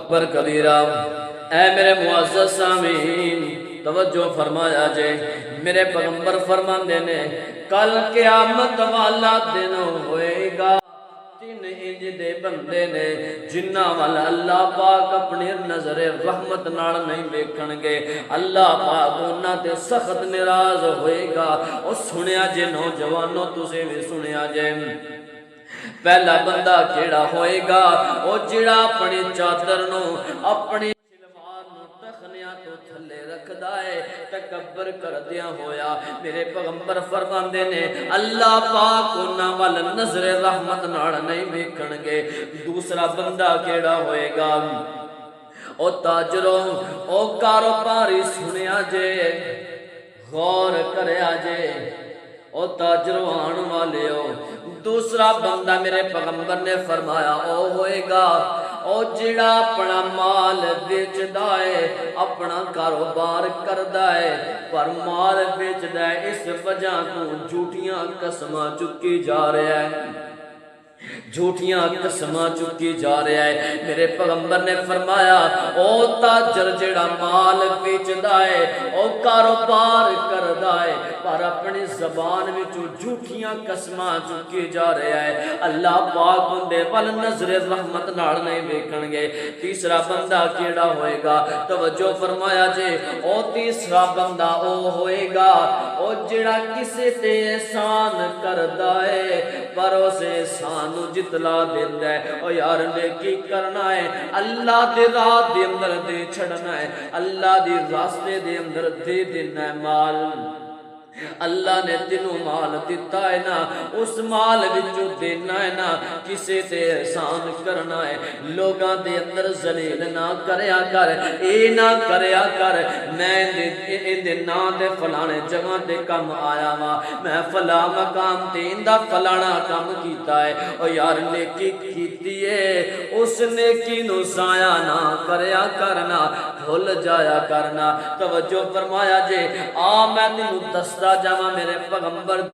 اکبر کبیرہ۔ اے میرے معزز سامعین توجہ فرمایا جے، میرے پیغمبر فرماندے نے کل قیامت والا دن ہوئے گا، تین انج دے بندے نے جنہاں والا اللہ پاک اپنی نظر رحمت نال نہیں دیکھن گے، اللہ پاک انہاں تے سخت ناراض ہوئے گا۔ او سنیا جے نوجوانوں، تسیں بھی سنیا جے، پہلا بندہ کیڑا ہوئے گا؟ او جڑا اپنی چادر نو اپنی شلوار نو ٹخنیاں تو تھلے رکھدا ہے، تکبر کردیاں ہویا میرے پیغمبر فرماندے نے اللہ پاک انہاں ول نظر رحمت نال نہیں ویکھن گے۔ دوسرا بندہ کیڑا ہوئے گا؟ او تاجروں، او کاروباری، سنیا جے، غور کریا جے، او تاجروں آن والے ہو۔ دوسرا بندہ میرے پیغمبر نے فرمایا او ہوئے گا او جڑا اپنا مال بیچدا ہے، اپنا کاروبار کردا ہے، پر مال بیچدا ہے اس وجہ تو جھوٹیاں قسماں چکی جا رہا ہے، جھوٹیاں قسماں چکی جا رہا ہے۔ میرے پیغمبر نے فرمایا او تاجر جڑا مال بیچدا ہے، او کاروبار کردا ہے، پر اپنی زبان وچوں جھوٹیاں قسماں چکی جا رہا ہے، اللہ پاک اندے ول نظر رحمت نال نہیں ویکھن گے۔ تیسرا بندہ کیڑا ہوئے گا؟ توجہ فرمایا جے، او تیسرا بندہ او ہوئے گا او جڑا کسے تے احسان کردا ہے، پر اس احسان نو جتلا دیندا ہے۔ او یار نیکی کرنا ہے، اللہ دے راہ دے اندر دے چھڑنا ہے، اللہ دی راستے دے اندر دے دینا ہے مال۔ اللہ نے تینوں مال دیتا ہے نا، اس مال وچوں دینا ہے نا، کسے تے احسان کرنا ہے، لوگاں دے اندر ذلیل نہ کریا کر، اے نہ کریا کر میں دے نام دے فلانے جگہ دے کم آیا وا، میں فلاں مقام تے اندا فلانا کم کیتا ہے۔ او یار نیکی کیتی ہے، اس نیکی نو ضائع نہ کریا کرنا، بھول جایا کرنا۔ توجہ فرمایا جے، آ میں تینوں دستا جاواں میرے پیغمبر